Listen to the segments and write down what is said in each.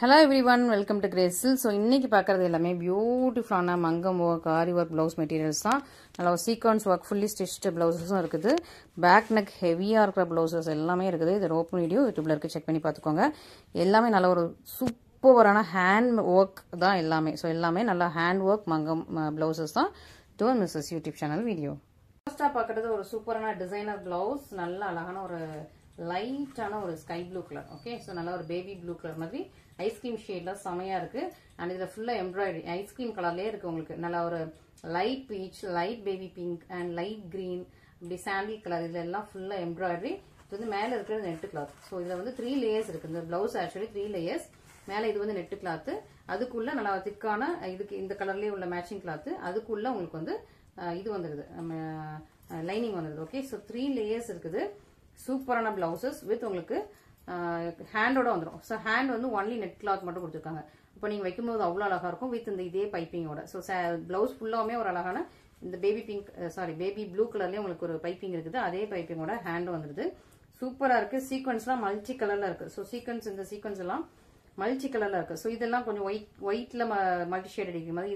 Hello everyone, welcome to Grace Silk. So இன்னைக்கு பார்க்கிறது எல்லாமே பியூட்டிஃபுல்லான மங்கம் work aari work blouse materials தான். நல்ல ஒரு சீக்வன்ஸ் ஒர்க் ஃபுல்லி ஸ்டிச்டு ப்ளவுஸஸும் இருக்குது. பேக் நெக் ஹெவியாக இருக்கிற ப்ளவுசஸ் எல்லாமே இருக்குது. இது ஓப்பன் வீடியோ யூடியூப்ல இருக்கு, செக் பண்ணி பார்த்துக்கோங்க. எல்லாமே நல்ல ஒரு சூப்பரான ஹேண்ட் ஒர்க் தான் எல்லாமே. ஸோ எல்லாமே நல்ல ஹேண்ட் ஒர்க் மங்கம் ப்ளவுசஸ் தான். Don't miss this YouTube channel video. ஃபர்ஸ்ட்டாக பார்க்குறது ஒரு சூப்பரான டிசைனர் ப்ளவுஸ். நல்ல அழகான ஒரு லைட்டான ஒரு sky blue colour. Okay, so நல்ல ஒரு பேபி ப்ளூ கலர் மாதிரி ஐஸ்கிரீம் ஷேட்ல செமையா இருக்கு. அண்ட் இதுல ஃபுல்லா எம்ப்ராய்டரி ஐஸ்கிரீம் கலர்லயே இருக்கு. உங்களுக்கு நல்ல ஒரு light beach, light baby pink and light green, இப்படி சாண்டில் கலர், இதுல எல்லாம் ஃபுல்லா எம்ப்ராய்டரி. இது வந்து மேல இருக்கிறது நெட் கிளாத். ஸோ இதுல வந்து 3 லேயர்ஸ் இருக்கு. இந்த பிளவுஸ் ஆக்சுவலி 3 லேயர்ஸ். மேல இது வந்து நெட் கிளாத், அதுக்குள்ள நல்லா திக்கான இதுக்கு இந்த கலர்லயே உள்ள மேட்சிங் கிளாத், அதுக்குள்ள உங்களுக்கு வந்து இது வந்துருது, லைனிங் வந்துருது. ஓகே, ஸோ 3 லேயர்ஸ் இருக்குது. சூப்பரான பிளவுசஸ் வித் உங்களுக்கு ஹேண்டோட வந்துடும். ஸோ ஹேண்ட் வந்து ஒன்லி நெட் கிளாத் மட்டும் கொடுத்துருக்காங்க. இப்போ நீங்க வைக்கும்போது அவ்வளோ அழகா இருக்கும் வித் இந்த இதே பைப்பிங்கோட. ஸோ பிளவுஸ் ஃபுல்லாமே ஒரு அழகான இந்த பேபி பிங்க் பேபி ப்ளூ கலர்லயே உங்களுக்கு ஒரு பைப்பிங் இருக்குது. அதே பைப்பிங்கோட ஹேண்ட் வந்துருது. சூப்பரா இருக்கு. சீக்வன்ஸ்லாம் மல்டி கலர்ல இருக்கு. ஸோ இந்த சீக்வன்ஸ் எல்லாம் மல்டி கலர்ல இருக்கு. ஸோ இதெல்லாம் கொஞ்சம் ஒயிட்ல மல்டி ஷேட் அடிக்கிற மாதிரி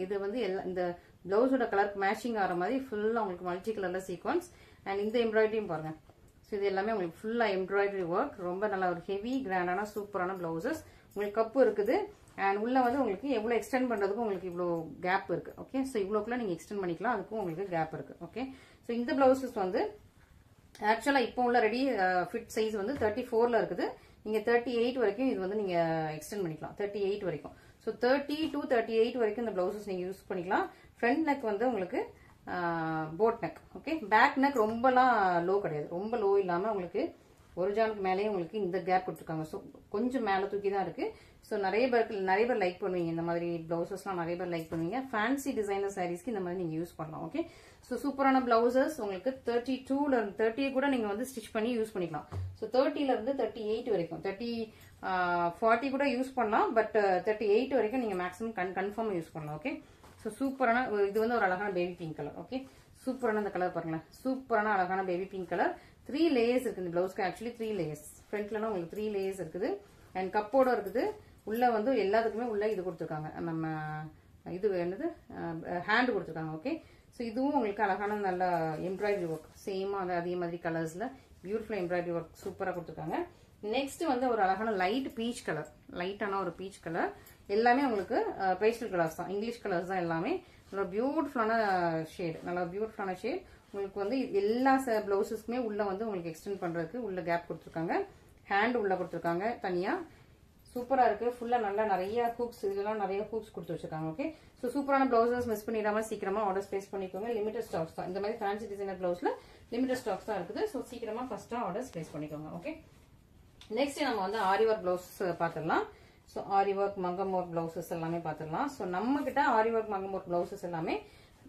இது வந்து இந்த பிளவுஸோட கலருக்கு மேட்சிங் ஆகிற மாதிரி ஃபுல்லா உங்களுக்கு மல்டி கலர்ல சீக்வன்ஸ். அண்ட் இந்த எம்ப்ராய்டரியும் பாருங்க. ஸோ இது எல்லாமே உங்களுக்கு ஃபுல்லா எம்ப்ராய்டரி ஒர்க். ரொம்ப நல்ல ஒரு ஹெவி கிராண்டான சூப்பரான பிளவுசஸ். உங்களுக்கு கப்பு இருக்குது. அண்ட் உள்ள வந்து உங்களுக்கு எவ்வளவு எக்ஸ்டெண்ட் பண்றதுக்கும் உங்களுக்கு இவ்வளோ கேப் இருக்கு. ஓகே, ஸோ இவ்வளோக்குள்ள நீங்க எக்ஸ்டெண்ட் பண்ணிக்கலாம். அதுக்கும் உங்களுக்கு கேப் இருக்கு. ஓகே, ஸோ இந்த பிளவுசஸ் வந்து ஆக்சுவலா இப்போ உள்ள ரெடி ஃபிட் சைஸ் வந்து 34ல இருக்குது. நீங்க 38 வரைக்கும் இது வந்து நீங்க எக்ஸ்டெண்ட் பண்ணிக்கலாம். 38 வரைக்கும். ஸோ 30 to 38 வரைக்கும் இந்த பிளவுசஸ் நீங்க யூஸ் பண்ணிக்கலாம். ஃப்ரண்ட் நெக் வந்து உங்களுக்கு boat neck. Okay, back neck ரொம்பலாம் லோ கிடையாது. ரொம்ப லோ இல்லாம உங்களுக்கு ஒரு ஜானுக்கு மேலேயே உங்களுக்கு இந்த கேப் கொடுத்துருக்காங்க. ஸோ கொஞ்சம் மேலே தூக்கி தான் இருக்கு. ஸோ நிறைய பேர் லைக் பண்ணுவீங்க. இந்த மாதிரி பிளவுசஸ்லாம் நிறைய பேர் லைக் பண்ணுவீங்க. ஃபேன்சி டிசைனர் சாரீஸ்க்கு இந்த மாதிரி நீங்க யூஸ் பண்ணலாம். ஓகே, ஸோ சூப்பரான பிளவுசஸ் உங்களுக்கு 32ல இருந்து 30 கூட நீங்க வந்து ஸ்டிச் பண்ணி யூஸ் பண்ணிக்கலாம். ஸோ 30ல இருந்து 38 வரைக்கும் 40 கூட யூஸ் பண்ணலாம். பட் 38 வரைக்கும் நீங்க மேக்ஸிமம் கன்ஃபார்ம் யூஸ் பண்ணலாம். ஓகே, ஸோ சூப்பரான இது வந்து ஒரு அழகான பேபி பிங்க் கலர். ஓகே, சூப்பரான இந்த கலர் பாருங்களேன். சூப்பரான அழகான பேபி பிங்க் கலர். 3 லேயர்ஸ் இருக்கு இந்த பிளவுஸ்க்கு. Actually 3 layers. ஃப்ரண்ட்லனா உங்களுக்கு 3 லேயர்ஸ் இருக்குது. அண்ட் கப்போட இருக்குது. உள்ள வந்து எல்லாத்துக்குமே உள்ள இது கொடுத்துருக்காங்க. நம்ம இது என்னது ஹேண்ட் கொடுத்துருக்காங்க. ஓகே, ஸோ இதுவும் உங்களுக்கு அழகான நல்ல எம்ப்ராய்டரி ஒர்க். சேமா அதே மாதிரி கலர்ஸ்ல பியூட்டிஃபுல் எம்ப்ராய்டரி ஒர்க் சூப்பரா கொடுத்துருக்காங்க. நெக்ஸ்ட் வந்து ஒரு அழகான லைட் பீச் கலர். லைட்டான ஒரு பீச் கலர். எல்லாமே உங்களுக்கு பேஸ்டல் கலர்ஸ் தான், இங்கிலீஷ் கலர்ஸ் தான் எல்லாமே. நல்ல பியூட்டிஃபுல்லான ஷேட். நல்ல பியூட்டிஃபுல்லான ஷேட். உங்களுக்கு வந்து எல்லா பிளவுசஸ்க்குமே உள்ள வந்து உங்களுக்கு எக்ஸ்டெண்ட் பண்றதுக்கு உள்ள கேப் கொடுத்துருக்காங்க. ஹேண்ட் உள்ள கொடுத்துருக்காங்க தனியா. சூப்பரா இருக்கு. ஃபுல்லா நல்லா நிறைய ஹூக்ஸ், இதெல்லாம் நிறைய ஹூக்ஸ் கொடுத்து வச்சிருக்காங்க. ஓகே, ஸோ சூப்பரான பிளவுசஸ் மிஸ் பண்ணிடாம சீக்கிரமா ஆர்டர் பிளேஸ் பண்ணிக்கோங்க. லிமிடெட் ஸ்டாக்ஸ் தான். இந்த மாதிரி ஃபேன்சி டிசைனர் பிளவுஸ்ல லிமிடெட் ஸ்டாக்ஸ் தான் இருக்குது. ஸோ சீக்கிரமா ஃபர்ஸ்டா ஆர்டர்ஸ் பிளேஸ் பண்ணிக்கோங்க. ஓகே, நெக்ஸ்ட் நம்ம வந்து ஆரி ஒர்க் பிளவுஸ் பார்த்துடலாம். ஸோ ஆரி ஒர்க் மங்கம் ஒர்க் பிளவுசஸ் எல்லாமே பார்த்துடலாம். ஸோ நம்ம கிட்ட ஆரி ஒர்க் மங்கம் ஒர்க் பிளவுசஸ் எல்லாமே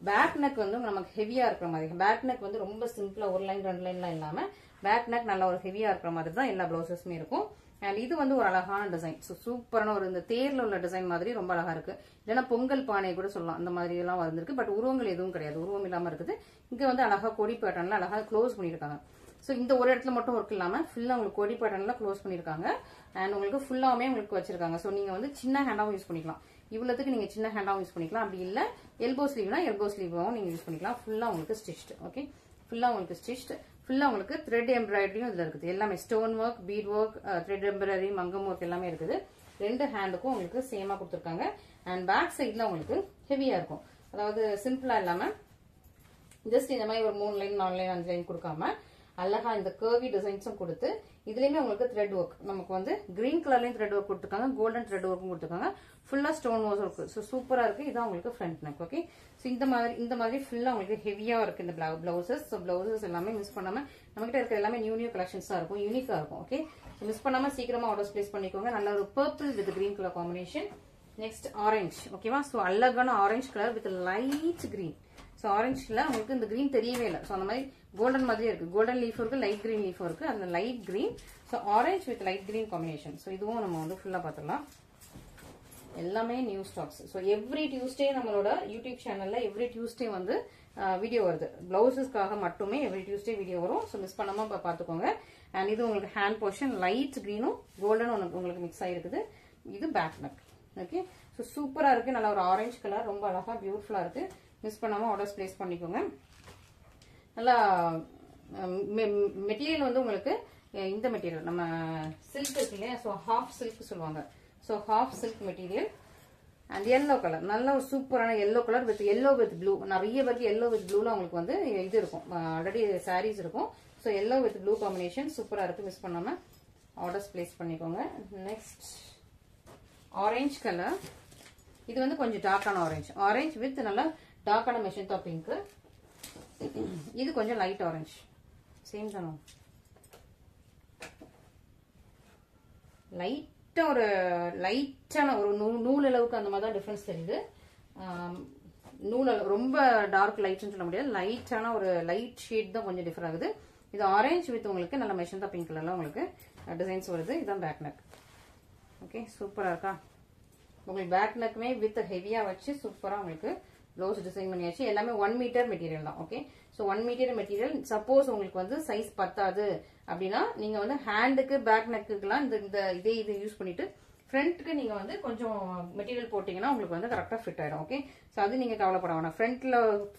பேக் நெக் வந்து நமக்கு ஹெவியா இருக்கிற மாதிரி. பேக் நெக் வந்து ரொம்ப சிம்பிளா ஒரு லைன் 2 லைன்லாம் இல்லாம பேக் நெக் நல்ல ஒரு ஹெவியா இருக்கிற மாதிரி தான் எல்லா பிளவுசஸுமே இருக்கும். அண்ட் இது வந்து ஒரு அழகான டிசைன். ஸோ சூப்பரான ஒரு இந்த தேர்ல உள்ள டிசைன் மாதிரி ரொம்ப அழகா இருக்கு. இல்லைன்னா பொங்கல் பானை கூட சொல்லலாம். அந்த மாதிரி எல்லாம் வந்திருக்கு. பட் உருவங்கள் எதுவும் கிடையாது. உருவம் இல்லாம இருக்குது. இங்க வந்து அழகா கொடி பேட்டர்ன்ல அழகா க்ளோஸ் பண்ணிருக்காங்க. ஸோ இந்த ஒரு இடத்துல மட்டும் ஒர்க் இல்லாம ஃபுல்லா உங்களுக்கு கொடி பேட்டர்ன்ல க்ளோஸ் பண்ணிருக்காங்க. அண்ட் உங்களுக்கு ஃபுல்லாமே உங்களுக்கு வச்சிருக்காங்க. ஸோ நீங்க வந்து சின்ன ஹேண்டாவும் யூஸ் பண்ணிக்கலாம். இவ்வளவுக்கு நீங்க சின்ன ஹேண்டாவும் யூஸ் பண்ணிக்கலாம். அப்படி இல்ல எல்போ ஸ்லீவ்னா எல்போ ஸ்லீவாவும் நீங்க யூஸ் பண்ணிக்கலாம். ஃபுல்லா உங்களுக்கு ஸ்டிச்ட். ஓகே, ஃபுல்லா உங்களுக்கு ஸ்டிச்ட். ஃபுல்லா உங்களுக்கு த்ரெட் எம்ப்ராய்டரியும் இதுல இருக்குது. எல்லாமே stone work, bead work, thread embroidery, மங்கம் ஒர்க் எல்லாமே இருக்குது. 2 ஹேண்டுக்கும் உங்களுக்கு சேமா கொடுத்துருக்காங்க. அண்ட் பேக் சைட்ல உங்களுக்கு ஹெவியா இருக்கும். அதாவது சிம்பிளா இல்லாம ஜஸ்ட் இந்த மாதிரி ஒரு 3 லைன் 4 லைன் 5 லைன் கொடுக்காம அழகா இந்த கர்வி டிசைன்ஸும் கொடுத்து இதுலயுமே உங்களுக்கு த்ரெட் ஒர்க் நமக்கு வந்து கிரீன் கலர்லயும் த்ரெட் ஒர்க் கொடுத்துருக்காங்க. கோல்டன் த்ரெட் ஒர்க்கும் கொடுத்துருக்காங்க. ஃபுல்லா ஸ்டோன் ஒர்க் இருக்கு. ஸோ சூப்பரா இருக்கு. இதான் உங்களுக்கு ஃப்ரண்ட் நெக். ஓகே, ஸோ இந்த மாதிரி ஃபுல்லா உங்களுக்கு ஹெவியா இருக்கு இந்த பிளவுசஸ். ஸோ பிளவுசஸ் எல்லாமே மிஸ் பண்ணாம நம்மகிட்ட இருக்கிற எல்லாமே நியூ கலெக்ஷன்ஸ் தான் இருக்கும். யூனிக்கா இருக்கும். ஓகே, மிஸ் பண்ணாம சீக்கிரமா ஆர்டர்ஸ் பிளேஸ் பண்ணிக்கோங்க. நல்ல ஒரு purple with green colour combination. Next orange. ஓகேவா, ஸோ அழகான orange colour with light green. So ஆரஞ்சுல உங்களுக்கு இந்த கிரீன் தெரியவே இல்லை. ஸோ அந்த மாதிரி கோல்டன் மாதிரியே இருக்கு. கோல்டன் லீஃப் இருக்கு, லைட் கிரீன் லீஃப் இருக்கு. அந்த light green. So orange with light green combination. So இதுவும் நம்ம வந்து ஃபுல்லா பார்த்துடலாம். எல்லாமே new stocks. So every Tuesday நம்மளோட யூடியூப் சேனல்ல எவ்ரி டியூஸ்டே வந்து வீடியோ வருது. பிளவுசஸ்க்காக மட்டுமே எவ்ரி டியூஸ்டே வீடியோ வரும். ஸோ மிஸ் பண்ணாம பார்த்துக்கோங்க. அண்ட் இது உங்களுக்கு ஹேண்ட் போர்ஷன் லைட் கிரீனும் கோல்டனும் உங்களுக்கு மிக்ஸ் ஆயிருக்குது. இது பேக் நெக். ஓகே, ஸோ சூப்பராக இருக்குது. நல்லா ஒரு ஆரஞ்சு கலர், ரொம்ப அழகாக பியூட்டிஃபுல்லாக இருக்குது. மிஸ் பண்ணாமல் ஆர்டர்ஸ் ப்ளேஸ் பண்ணிக்கோங்க. நல்லா மெட்டீரியல் வந்து உங்களுக்கு இந்த மெட்டீரியல் நம்ம சில்க் இருக்கு இல்லையா, ஸோ ஹாஃப் சில்க் சொல்லுவாங்க. So half silk material and yellow colour, நல்ல ஒரு சூப்பரான yellow colour with yellow with blue. நிறைய பேருக்கு எல்லோ வித் ப்ளூல உங்களுக்கு வந்து இது இருக்கும், ஆல்ரெடி சாரீஸ் இருக்கும். So yellow with blue combination சூப்பராக இருக்குது. மிஸ் பண்ணாமல் ஆர்டர்ஸ் பிளேஸ் பண்ணிக்கோங்க. Next orange colour. இது வந்து கொஞ்சம் டார்க்கான ஆரஞ்சு, ஆரஞ்சு வித் நல்லா டார்க்கான மெஷந்தா பிங்க். இது கொஞ்சம் லைட் ஆரஞ்சு, சேம் தானே, லைட்டாக ஒரு லைட்டான ஒரு நூல் அளவுக்கு அந்த மாதிரி தான் டிஃப்ரென்ஸ் தெரியுது. நூல் ரொம்ப டார்க் லைட்னு சொல்ல முடியாது, லைட்டான ஒரு லைட் ஷேட் தான் கொஞ்சம் டிஃபர் ஆகுது. இது ஆரஞ்சு வித் உங்களுக்கு நல்ல மெஷந்தா பிங்க் கலர்ல உங்களுக்கு டிசைன்ஸ் வருது. இதுதான் பேக் நெக். ஓகே, சூப்பராக இருக்கா? உங்களுக்கு பேக் நெக்குமே வித் ஹெவியாக வச்சு சூப்பராக உங்களுக்கு ப்ளவுஸ் டிசைன் பண்ணியாச்சு. எல்லாமே 1 மீட்டர் மெட்டீரியல் தான். Okay, so 1 metre material. Suppose உங்களுக்கு வந்து சைஸ் பத்தாது அப்படின்னா நீங்கள் வந்து ஹேண்டுக்கு பேக் நெக்குக்கெல்லாம் இதே யூஸ் பண்ணிட்டு ஃப்ரண்ட்டுக்கு நீங்கள் வந்து கொஞ்சம் மெட்டீரியல் போட்டிங்கன்னா உங்களுக்கு வந்து கரெக்டாக ஃபிட் ஆகிடும். ஓகே, ஸோ அது நீங்கள் கவலைப்பட வேணாம்.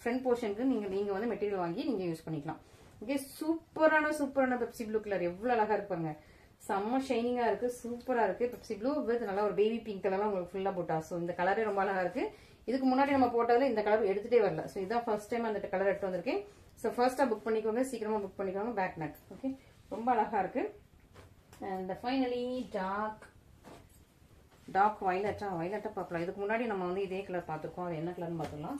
ஃப்ரண்ட் போர்ஷனுக்கு நீங்கள் வந்து மெட்டீரியல் வாங்கி நீங்கள் யூஸ் பண்ணிக்கலாம். ஓகே, சூப்பரான பெப்சி ப்ளூ கலர் எவ்வளவு அழகா இருப்பாங்க, செம்ம ஷைனிங்கா இருக்கு, சூப்பரா இருக்கு. பெப்சி ப்ளூ வித் நல்லா ஒரு பேபி பிங்க் கலர்லாம் உங்களுக்கு ஃபுல்லா போட்டா. ஸோ இந்த கலரே ரொம்ப அழகா இருக்கு. இதுக்கு முன்னாடி நம்ம போட்டதுல இந்த கலர் எடுத்துட்டே வரல. ஸோ இதான் ஃபர்ஸ்ட் டைம் அந்த கலர் எடுத்து வந்திருக்கேன். ஸோ ஃபர்ஸ்டா புக் பண்ணிக்கோங்க, சீக்கிரமா புக் பண்ணிக்கோங்க. Back neck. ஓகே, ரொம்ப அழகா இருக்கு. அண்ட் ஃபைனலி டார்க் வயலட்டா பார்க்கலாம். இதுக்கு முன்னாடி நம்ம வந்து இதே கலர் பார்த்துருக்கோம், அது என்ன கலர்னு பார்த்துக்கலாம்.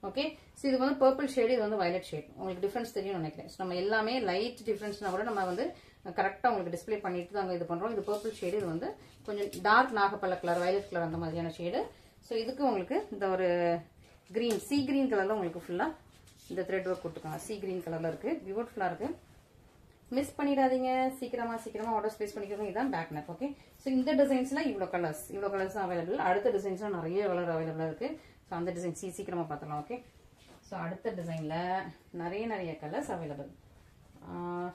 ஓகே, ஸோ இது வந்து பர்பிள் ஷேடு, இது வந்து வயலட் ஷேட். உங்களுக்கு டிஃபரன்ஸ் தெரியும்னு நினைக்கிறேன். நம்ம எல்லாமே லைட் டிஃபரன்ஸ்னா கூட நம்ம வந்து கரெக்டாக உங்களுக்கு டிஸ்பிளே பண்ணிட்டு தான் இது பண்ணுறோம். இது பர்பிள் ஷேடு, இது வந்து கொஞ்சம் டார்க் நாகப்பழ கலர், வயலட் கலர் அந்த மாதிரியான ஷேடு. ஸோ இதுக்கு உங்களுக்கு இந்த ஒரு கிரீன், சி கிரீன் கலர்ல உங்களுக்கு ஃபுல்லாக இந்த த்ரெட் ஒர்க் கொடுத்துருக்காங்க. சி கிரீன் கலர்ல இருக்கு, பியூட்டிஃபுல்லாக இருக்கு. மிஸ் பண்ணிடாதீங்க, சீக்கிரமா ஆர்டர் பிளேஸ் பண்ணிக்கோங்க. இதுதான் பேக் நெக். ஓகே, ஸோ இந்த டிசைன்ஸ்ல இவ்வளோ கலர்ஸ் அவைலபிள். அடுத்த டிசைன்ஸ்ல நிறைய கலர் அவைலபிளா இருக்கு. ஸோ அந்த டிசைன் சீக்கிரமா பார்த்துக்கலாம். ஓகே, ஸோ அடுத்த டிசைன்ல நிறைய கலர்ஸ் அவைலபிள்.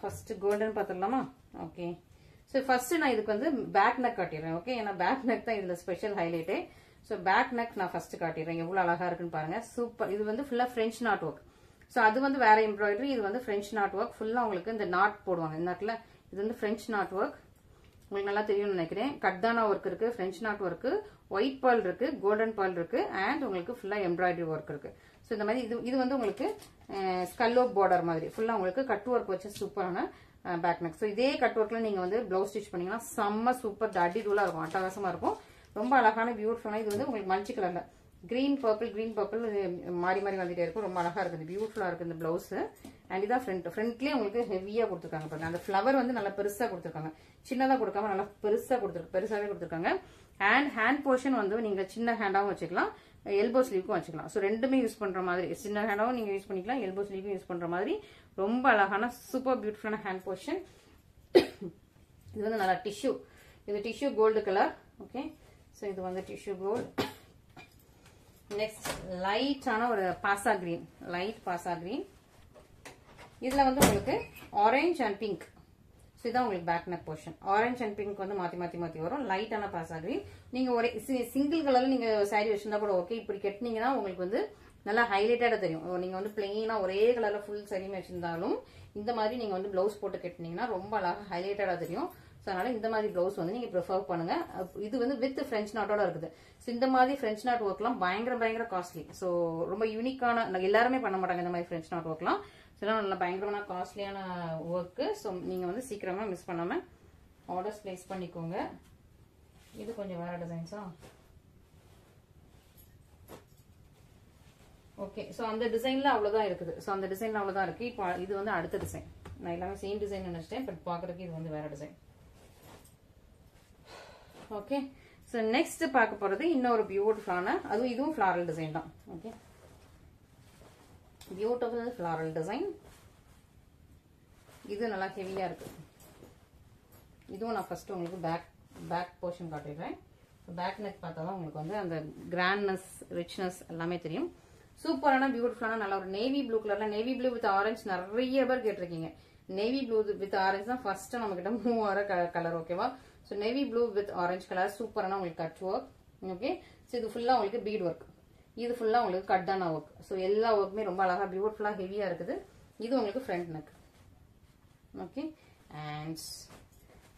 ஃபர்ஸ்ட் கோல்டன் பார்த்துடலாமா? ஓகே, ஸோ ஃபர்ஸ்ட் நான் இதுக்கு வந்து பேக் நெக் காட்டிடுறேன். ஓகே, ஏன்னா பேக் நெக் தான் இதுல ஸ்பெஷல் ஹைலைட்டே. ஸோ பேக் நெக் நான் ஃபர்ஸ்ட் காட்டிடுறேன், எவ்வளவு அழகா இருக்குன்னு பாருங்க. சூப்பர். இது வந்து ஃபுல்லா பிரெஞ்ச் நாட் ஒர்க். ஸோ அது வந்து வேற எம்ப்ராய்டரி, இது வந்து பிரெஞ்ச் நாட் ஒர்க். ஃபுல்லா உங்களுக்கு இந்த நாட் போடுவாங்க. இந்த நாட்ல இது வந்து பிரெஞ்ச் நாட் ஒர்க். உங்களுக்கு நல்லா தெரியும்னு நினைக்கிறேன். கட்தானா ஒர்க் இருக்கு, French not work, white ball இருக்கு, கோல்டன் பால் இருக்கு, அண்ட் உங்களுக்கு ஃபுல்லா எம்ப்ராய்டரி ஒர்க் இருக்கு. ஸோ இந்த மாதிரி இது வந்து உங்களுக்கு ஸ்கல்லோ பார்டர் மாதிரி ஃபுல்லா உங்களுக்கு கட் ஒர்க் வச்சு சூப்பரான பேக் நெக். ஸோ இதே கட் ஒர்க்ல நீங்க வந்து பிளவுஸ் ஸ்டிச் பண்ணீங்கன்னா செம்ம சூப்பர் அடி தூளா இருக்கும், அட்டகாசமா இருக்கும். ரொம்ப அழகான பியூட்டிஃபுல்லான இது வந்து உங்களுக்கு மல்டி கலர்ல கிரீன் பர்பிள் மாறி வந்துட்டே இருக்கும். ரொம்ப அழகா இருக்குது, பியூட்டிஃபுல்லா இருக்கு இந்த பிளவுஸ். அண்ட் இதான் ஃப்ரண்ட்லயே உங்களுக்கு ஹெவியா கொடுத்துருக்காங்க பாருங்க. அந்த ஃபிளவர் வந்து நல்லா பெருசா கொடுத்துருக்காங்க, சின்னதா கொடுக்காம நல்லா பெருசாவே கொடுத்துருக்காங்க. அண்ட் ஹேண்ட் போர்ஷன் வந்து நீங்க சின்ன ஹேண்டாவும் வச்சுக்கலாம், எல்போ ஸ்லீவ்க்கும் வச்சுக்கலாம். ஸோ ரெண்டுமே யூஸ் பண்ற மாதிரி, சின்ன ஹேண்டாவும் நீங்க யூஸ் பண்ணிக்கலாம், எல்போ ஸ்லீவும் யூஸ் பண்ற மாதிரி ரொம்ப அழகான சூப்பர் பியூட்டிஃபுல்லான ஹேண்ட் போர்ஷன். இது வந்து நல்லா டிஷ்யூ, இது tissue gold colour. Okay, so இது வந்து டிஷ்யூ கோல்டு. நெக்ஸ்ட் லைட்டான ஒரு பாசா கிரீன், லைட் பாசா கிரீன். இதுல வந்து உங்களுக்கு ஆரஞ்சு அண்ட் பிங்க். ஸோ இதான் உங்களுக்கு back neck portion. Orange and pink வந்து மாத்தி வரும். லைட்டான பாசா கிரீன். நீங்க ஒரே சிங்கிள் கலர்ல நீங்க சாரி வச்சிருந்தா கூட ஓகே. இப்படி கட்டினீங்கன்னா உங்களுக்கு வந்து நல்லா ஹைலைட்டடா தெரியும். நீங்க வந்து பிளெயினா ஒரே கலர்ல ஃபுல் சாரி வச்சிருந்தாலும் இந்த மாதிரி நீங்க வந்து பிளவுஸ் போட்டு கட்டினீங்கன்னா ரொம்ப அழகா ஹைலைட்டடா தெரியும். ஸோ அதனால இந்த மாதிரி பிளவுஸ் வந்து நீங்க ப்ரிஃபர் பண்ணுங்க. இது வந்து வித் ஃப்ரெஞ்ச் நாட்டோட இருக்குது. ஸோ இந்த மாதிரி ஃப்ரெஞ்ச் நாட் ஒர்க்லாம் பயங்கர காஸ்ட்லி. ஸோ ரொம்ப யூனிக்கான, எல்லாருமே பண்ண மாட்டாங்க இந்த மாதிரி ஃப்ரெஞ்ச் நாட் ஒர்க்லாம். ஸோ நல்லா பயங்கரமான காஸ்ட்லியான ஒர்க்கு. ஸோ நீங்க வந்து சீக்கிரமா மிஸ் பண்ணாம ஆர்டர்ஸ் பிளேஸ் பண்ணிக்கோங்க. இது கொஞ்சம் வேற டிசைன்ஸா. ஓகே, ஸோ அந்த டிசைன்ல அவ்வளவுதான் இருக்குது. ஸோ அந்த டிசைன்ல அவ்வளவுதான் இருக்கு. இப்போ இது வந்து அடுத்த டிசைன். நான் எல்லாமே சேம் டிசைன் நினைச்சிட்டேன், பட் பாக்குறதுக்கு இது வந்து வேற டிசைன். ஓகே, ஸோ நெக்ஸ்ட் பார்க்க போறது இன்னொரு பியூட்டிஃபுல்லான, அதுவும் இதுவும் ஃபிளாரல் டிசைன் தான். Okay, beautiful floral design. இது நல்லா ஹெவியா இருக்கு. இதுவும் நான் ஃபர்ஸ்ட் உங்களுக்கு பேக் போர்ஷன் காட்டிடுறேன். பேக் நெக் பார்த்தா தான் உங்களுக்கு வந்து அந்த கிராண்ட்னஸ், ரிச்னஸ் எல்லாமே தெரியும். சூப்பரான பியூட்டிஃபுல்லான நல்ல ஒரு நேவி ப்ளூ கலர்ல, நேவி ப்ளூ வித் ஆரஞ்சு நிறைய பேர் கேட்டிருக்கீங்க. நேவி ப்ளூ வித் ஆரஞ்ச் தான் ஃபர்ஸ்ட் நம்ம கிட்ட மூவ் ஆகிற கலர். ஓகேவா? So navy blue with orange colour சூப்பரான உங்களுக்கு கட் ஒர்க். ஓகே, ஸோ இது ஃபுல்லா உங்களுக்கு பீட் ஒர்க், இது ஃபுல்லா உங்களுக்கு கட்டான ஒர்க். ஸோ எல்லா ஒர்க்குமே ரொம்ப அழகா பியூட்டிஃபுல்லா ஹெவியா இருக்குது. இது உங்களுக்கு front neck. Okay, and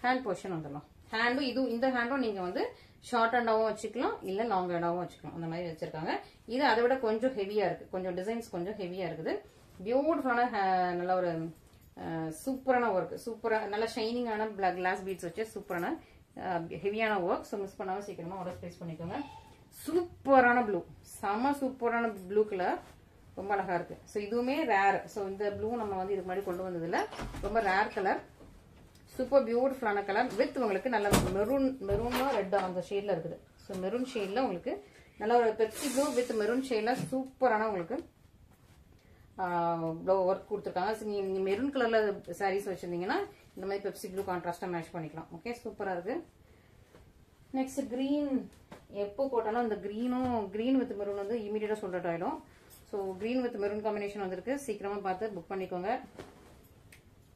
hand portion வந்துடலாம். ஹேண்டும் இது இந்த ஹேண்டும் நீங்க வந்து ஷார்ட் ஹேண்டாவும் வச்சுக்கலாம், இல்ல லாங் ஹேண்டாவும் வச்சுக்கலாம். அந்த மாதிரி வச்சிருக்காங்க. இது அதை விட கொஞ்சம் ஹெவியா இருக்கு, கொஞ்சம் டிசைன்ஸ் கொஞ்சம் ஹெவியா இருக்குது. பியூட்டிஃபுல்லான நல்ல ஒரு சூப்பரான ஒர்க், சூப்பரா நல்ல ஷைனிங்கான கிளாஸ் பீட்ஸ் வச்சு சூப்பரான ஹெவியான ஒர்க். ஸோ மிஸ் பண்ணாம சீக்கிரமா ஆர்டர் பிளேஸ் பண்ணிக்கோங்க. சூப்பரான ப்ளூ, செம சூப்பரான ப்ளூ கலர், ரொம்ப அழகா இருக்கு. ஸோ இதுவுமே ரேர். ஸோ இந்த ப்ளூ நம்ம வந்து இதுக்கு முன்னாடி கொண்டு வந்ததுல ரொம்ப ரேர் கலர், சூப்பர் பியூட்டிஃபுல்லான கலர் வித் உங்களுக்கு நல்ல மெரூனா ரெட் அந்த ஷேட்ல இருக்குது. ஸோ மெரூன் ஷேட்ல உங்களுக்கு நல்ல ஒரு பெப்சி ப்ளூ வித் மெரூன் ஷேட்ல சூப்பரான உங்களுக்கு ஒர்க் கொடுத்துருக்காங்க. நீங்க மெரூன் கலர்ல சாரீஸ் வச்சிருந்தீங்கன்னா இந்த மாதிரி பெப்சி ப்ளூ கான்ட்ராஸ்டா மேட்ச் பண்ணிக்கலாம். ஓகே, சூப்பரா இருக்கு. நெக்ஸ்ட் கிரீன், எப்போ போட்டாலும் இந்த கிரீன் வித் மெரூன் வந்து இமீடியட்டா சோல்ட் அவுட் ஆயிடும். So green with maroon combination வந்திருக்கு. சீக்கிரமா பார்த்து புக் பண்ணிக்கோங்க.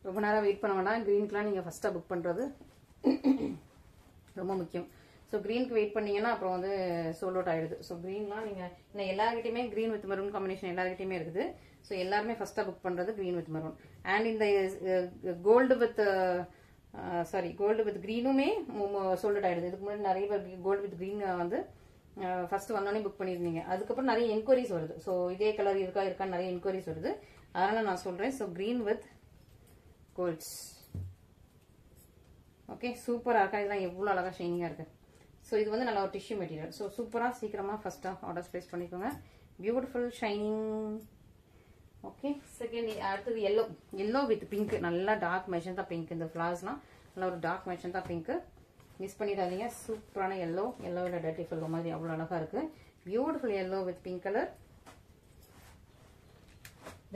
ரொம்ப நேரம் வெயிட் பண்ண வேண்டாம். கிரீனுக்குலாம் நீங்க ஃபர்ஸ்டா புக் பண்றது ரொம்ப முக்கியம். ஸோ கிரீனுக்கு வெயிட் பண்ணீங்கன்னா அப்புறம் வந்து சோல்ட் அவுட் ஆயிடுது. ஸோ கிரீன்லாம் நீங்க இன்னும் எல்லார்கிட்டயுமே கிரீன் வித் மெரூன் காம்பினேஷன் எல்லார்கிட்டயுமே இருக்குது. ஸோ எல்லாருமே ஃபர்ஸ்டா புக் பண்றது கிரீன் வித் மெரூன். அண்ட் இந்த கோல்டு வித் கிரீனுமே சோல்ட் அவுட் ஆயிடுது. இதுக்கு முன்னாடி நிறைய பேர் கோல்டு வித் கிரீன் வந்து ஃபர்ஸ்ட் வந்தோடனே புக் பண்ணிருந்தீங்க. அதுக்கப்புறம் நிறைய என்கொயரிஸ் வருது. ஸோ இதே கலர் இருக்கான்னு நிறைய என்கொயரிஸ் வருது. அதனால நான் சொல்றேன். So green with golds. Okay, சூப்பரா இருக்கா? இதெல்லாம் எவ்வளவு அழகா ஷைனிங்கா இருக்கு. ஸோ இது வந்து நல்ல ஒரு டிஷ்யூ மெட்டீரியல். ஸோ சூப்பரா சீக்கிரமா ஃபர்ஸ்டா ஆர்டர் பிளேஸ் பண்ணிக்கோங்க. Beautiful shining. ஓகே, செகண்ட் அடுத்தது எல்லோ வித் பிங்க், நல்லா டார்க் மெஜந்தா பிங்க். இந்த ஃபிளவர்ஸ்லாம் நல்ல ஒரு டார்க் மெஜந்தா பிங்க், மிஸ் பண்ணிடாதீங்க. சூப்பரான எல்லோவில் டர்ட்டி ஃபுல் மாதிரி அவ்வளோ அழகா இருக்கு. Beautiful yellow with pink colour.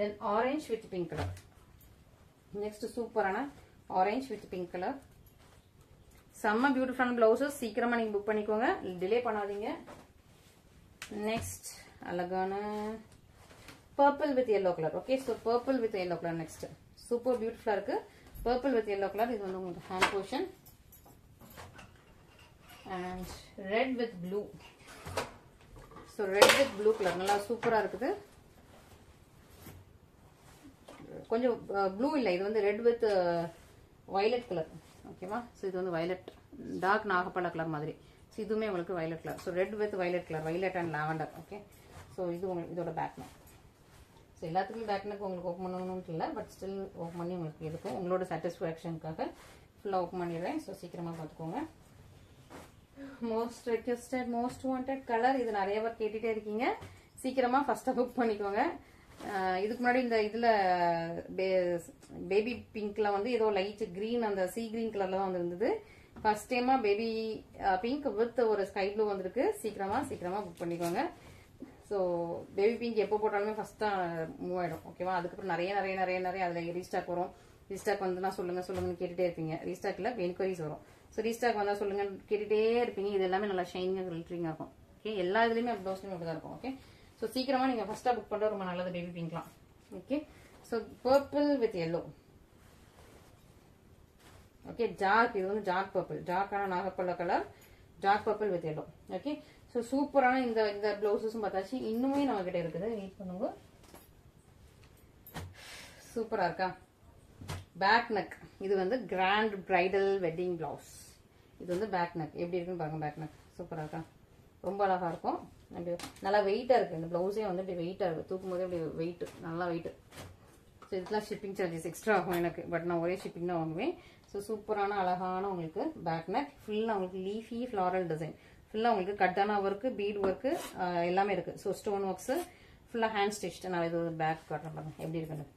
Then orange with pink colour. Next சூப்பரான ஆரஞ்ச் வித் பிங்க் கலர். செம்ம பியூட்டிஃபுல்லான பிளவுசஸ். சீக்கிரமா நீங்க புக் பண்ணிக்கோங்க, டிலே பண்ணாதீங்க. நெக்ஸ்ட் அழகான purple with yellow colour. Okay, so purple with yellow colour next. Super பியூட்டிஃபுல்லா இருக்கு. Purple with yellow colour. இது வந்து உங்களுக்கு hand portion. And red with blue. So red with blue colour நல்லா சூப்பரா இருக்குது. கொஞ்சம் ப்ளூ இல்லை, இது வந்து ரெட் வித் வயலட் கலர். ஓகேவா? ஸோ இது வந்து வயலட், டார்க் நாகப்பழ கலர் மாதிரி. ஸோ இதுவுமே உங்களுக்கு violet colour. So red with violet colour, violet and lavender. Okay, so இது உங்களுக்கு இதோட பேக் நெக். ஸோ எல்லாத்துக்கும் பேக் நெக் உங்களுக்கு ஓப்பன் பண்ணணும்னு இல்லை, பட் ஸ்டில் ஓப்பன் பண்ணி உங்களுக்கு இருக்கும். உங்களோட சாட்டிஸ்ஃபேக்ஷனுக்காக ஃபுல்லாக ஓப்பன் பண்ணிடுறேன். ஸோ சீக்கிரமாக பார்த்துக்கோங்க. Most requested most wanted colour. இது நிறைய பேர் கேட்டுட்டே இருக்கீங்க. சீக்கிரமாக ஃபர்ஸ்ட்டாக புக் பண்ணிக்கோங்க. இதுக்கு முன்னாடி இந்த இதுல பேபி பிங்க்ல வந்து ஏதோ லைட் கிரீன், அந்த சீ கிரீன் கலர்ல தான் இருந்தது. ஃபர்ஸ்ட் டைமா பேபி பிங்க் வித் ஒரு ஸ்கை ப்ளூ வந்திருக்கு. சீக்கிரமா புக் பண்ணிக்கோங்க. ஸோ பேபி பிங்க் எப்போ போட்டாலுமே ஃபர்ஸ்ட் தான் மூவ் ஆயிடும். ஓகேவா? அதுக்கப்புறம் நிறைய அதுல ரீஸ்டாக் வரும். ரீஸ்டாக் வந்துன்னா சொல்லுங்கன்னு கேட்டுட்டே இருப்பீங்க. ரீஸ்டாக்ல என்கொயரிஸ் வரும். ஸோ ரீஸ்டாக் வந்தா சொல்லுங்க கேட்டுட்டே இருப்பீங்க. இது எல்லாமே நல்லா ஷைனிங்கா கிளிட்டரிங்கா இருக்கும். ஓகே, எல்லா இதுலயுமே ப்ளவுஸ்லயுமே அப்படிதான் இருக்கும். ஓகே, ஸோ சீக்கிரமா நீங்க ஃபர்ஸ்டா புக் பண்றது ரொம்ப நல்லது பேபி பிங்க்லாம். Okay, so purple with yellow. Okay, dark, இது வந்து டார்க் பர்பிள், டார்க்கான நாகப்பழ கலர், dark purple with yellow. Okay, so சூப்பரான இந்த பிளவுசஸும் பார்த்தாச்சு. இன்னுமே நம்ம கிட்ட இருக்குது, வெயிட் பண்ணுங்க. சூப்பரா இருக்கா? Back neck. இது வந்து கிராண்ட் பிரைடல் வெட்டிங் பிளவுஸ். இது வந்து பேக் நெக் எப்படி இருக்குன்னு பாருங்க. பேக் நெக் சூப்பரா இருக்கா? ரொம்ப அழகா இருக்கும். அப்படி நல்லா வெயிட்டா இருக்கு. இந்த பிளவுஸே வந்து இப்படி வெயிட்டா இருக்கு. தூக்கும் போதே அப்படி வெயிட், நல்லா வெயிட். ஸோ இதுக்கெல்லாம் ஷிப்பிங் சார்ஜஸ் எக்ஸ்ட்ரா ஆகும் எனக்கு, பட் நான் ஒரே ஷிப்பிங் தான் வாங்குவேன். ஸோ சூப்பரான அழகான உங்களுக்கு பேக் நெக். ஃபுல்லாக உங்களுக்கு லீஃபி ஃப்ளாரல் டிசைன், ஃபுல்லாக உங்களுக்கு கட்டான ஒர்க்கு, பீட் ஒர்க்கு எல்லாமே இருக்கு. ஸோ ஸ்டோன் ஒர்க்ஸ், ஃபுல்லாக ஹேண்ட் ஸ்டிச். நான் இது பேக் காட்டுறேன் பாருங்க எப்படி இருக்குன்னு.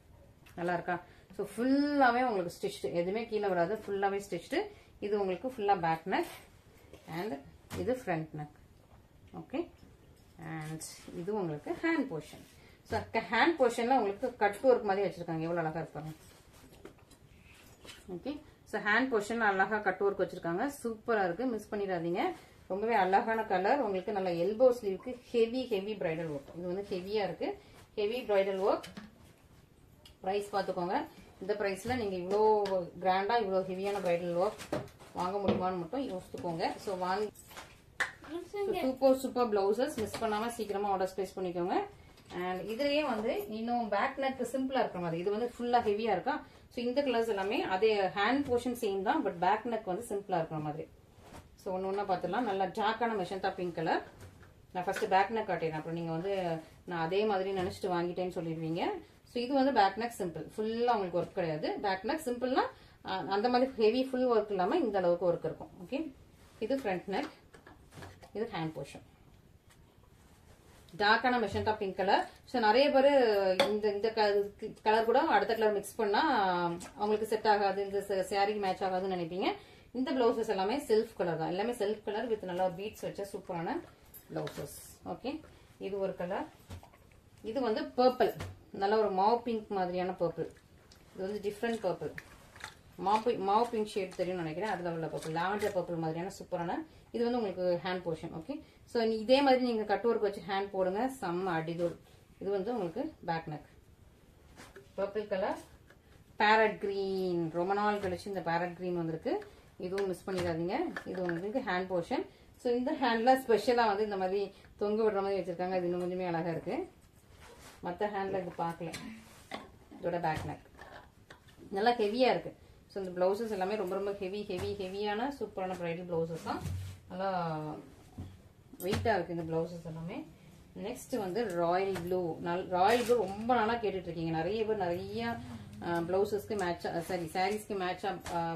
நல்லா இருக்கா? ஸோ ஃபுல்லாகவே உங்களுக்கு ஸ்டிச்டு, எதுவுமே கீழே வராது, ஃபுல்லாகவே ஸ்டிச்டு. இது உங்களுக்கு ஃபுல்லாக பேக் நெக் அண்ட் இது ஃப்ரண்ட் நெக். ஓகே, அண்ட் இது உங்களுக்கு ஹேண்ட் போர்ஷன். ஸோ ஹேண்ட் போர்ஷன்ல உங்களுக்கு கட் ஒர்க் மாதிரி வச்சிருக்காங்க. எவ்வளோ அழகா இருப்பாங்க. ஓகே, ஸோ ஹேண்ட் போர்ஷன் அழகா கட் ஒர்க் வச்சிருக்காங்க. சூப்பரா இருக்கு, மிஸ் பண்ணிடாதீங்க. ரொம்பவே அழகான கலர். உங்களுக்கு நல்ல எல்போ ஸ்லீவ்க்கு ஹெவி பிரைடல் ஒர்க். இது வந்து ஹெவியா இருக்கு, ஹெவி பிரைடல் ஒர்க். பிரைஸ் பார்த்துக்கோங்க. இந்த ப்ரைஸில் நீங்கள் இவ்வளோ கிராண்டாக இவ்வளோ ஹெவியான பிரைடல் ஒர்க் வாங்க முடியுமான்னு மட்டும் யோசித்துக்கோங்க. ஸோ வாங்கி சூப்பர் பிளவுசஸ் மிஸ் பண்ணாமல் சீக்கிரமாக ஆர்டர்ஸ் ப்ளேஸ் பண்ணிக்கோங்க. அண்ட் இதுலயே வந்து இன்னும் பேக் நெக் சிம்பிளா இருக்கிற மாதிரி, இது வந்து ஃபுல்லா ஹெவியா இருக்கா. ஸோ இந்த கலர்ஸ் எல்லாமே அதே ஹேண்ட் போர்ஷன் சேம் தான், பட் பேக் நெக் வந்து சிம்பிளா இருக்கிற மாதிரி. ஸோ ஒன்று ஒன்றா பார்த்துலாம். நல்லா டார்க்கான மெஜந்தா பிங்க் கலர். நான் ஃபர்ஸ்ட் பேக் நெக் காட்டிடுறேன், அப்புறம் நீங்க வந்து நான் அதே மாதிரி நினைச்சிட்டு வாங்கிட்டேன்னு சொல்லிடுவீங்க. ஸோ இது வந்து பேக் நெக் சிம்பிள், ஃபுல்லா உங்களுக்கு ஒர்க் கிடையாது. பேக் நெக் சிம்பிள்னா அந்த மாதிரி ஹெவி ஃபுல் ஒர்க் இல்லாம இந்த அளவுக்கு ஒர்க் இருக்கும். ஓகே, இது ஃப்ரண்ட் நெக், இது ஹேண்ட் போர்ஷன். டார்க்கான மெஜந்தா பிங்க் கலர். ஸோ நிறைய பேர் இந்த கலர் கூட அடுத்த கலர் மிக்ஸ் பண்ணா அவங்களுக்கு செட் ஆகாது, இந்த சாரிக்கு மேட்ச் ஆகாதுன்னு நினைப்பீங்க. இந்த பிளவுசஸ் எல்லாமே செல்ஃப் கலர் தான், எல்லாமே செல்ஃப் கலர் வித் நல்லா பீட்ஸ் வச்ச சூப்பரான பிளவுசஸ். ஓகே, இது ஒரு கலர். இது வந்து பர்பிள், நல்ல ஒரு மாவ் பிங்க் மாதிரியான பர்பிள். இது வந்து different purple, Mau pink shade தெரியும் நினைக்கிறேன். அதுல உள்ள பர்பிள், லாவெண்டர் பர்பிள் மாதிரியான சூப்பரான. இது வந்து உங்களுக்கு ஹேண்ட் போர்ஷன். ஓகே, ஸோ இதே மாதிரி நீங்க கட் ஒர்க் வச்சு ஹேண்ட் போடுங்க, செம்ம அடிதூள். இது வந்து உங்களுக்கு back neck, purple colour. Parrot green, ரொம்ப நாள் கழிச்சு இந்த பேரட் கிரீன் வந்திருக்கு, இதுவும் மிஸ் பண்ணிடாதீங்க. இது உங்களுக்கு ஹேண்ட் போர்ஷன். ஸோ இந்த ஹேண்ட்ல ஸ்பெஷலா வந்து இந்த மாதிரி தொங்க விடுற மாதிரி வச்சிருக்காங்க, இது இன்னும் கொஞ்சமே அழகா இருக்கு. மற்ற ஹேண்ட்ல இது பார்க்கல. இதோட பேக் நெக் நல்லா ஹெவியா இருக்கு. ஸோ இந்த பிளவுசஸ் எல்லாமே ரொம்ப ரொம்ப ஹெவியான சூப்பரான பிரைடல் பிளவுசஸ் தான். நல்லா வெயிட்டா இருக்கு இந்த பிளவுசஸ் எல்லாமே. நெக்ஸ்ட் வந்து ராயல் ப்ளூ. ராயல் ப்ளூ ரொம்ப நாளா கேட்டுட்டு இருக்கீங்க நிறைய பேர். நிறைய பிளவுசஸ்க்கு மேட்சா, சாரி சாரீஸ்க்கு மேட்சா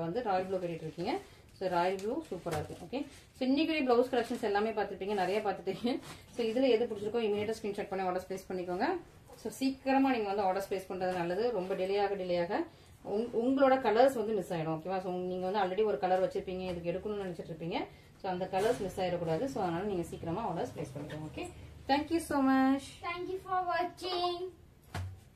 வந்து ராயல் ப்ளூ கேட்டுட்டு இருக்கீங்க. ஸோ ராயல் ப்ளூ சூப்பரா இருக்கு. ஓகே, ஸோ இன்னைக்கு பிளவுஸ் கலெக்ஷன்ஸ் எல்லாமே பார்த்துருப்பீங்க, நிறைய பார்த்துட்டீங்க. ஸோ இதுல எது பிடிச்சிருக்கோ இமீடியட்டா ஸ்கிரீன்ஷாட் பண்ணி ஆர்டர்ஸ் பிளேஸ் பண்ணிக்கோங்க. ஸோ சீக்கிரமா நீங்க வந்து ஆர்டர்ஸ் பிளேஸ் பண்றது நல்லது. ரொம்ப டிலே ஆக உங்களோட கலர்ஸ் வந்து மிஸ் ஆயிடும். ஓகேவா, ஸோ நீங்க வந்து ஆல்ரெடி ஒரு கலர் வச்சிருப்பீங்க, இதுக்கு எடுக்கணும்னு நினைச்சிட்டு இருப்பீங்க. ஸோ அந்த கலர்ஸ் மிஸ் ஆயிடக்கூடாது. ஸோ அதனால நீங்க சீக்கிரமா ஆர்டர்ஸ் பிளேஸ் பண்ணிக்கோங்க. Okay, thank you so much. Thank you for watching.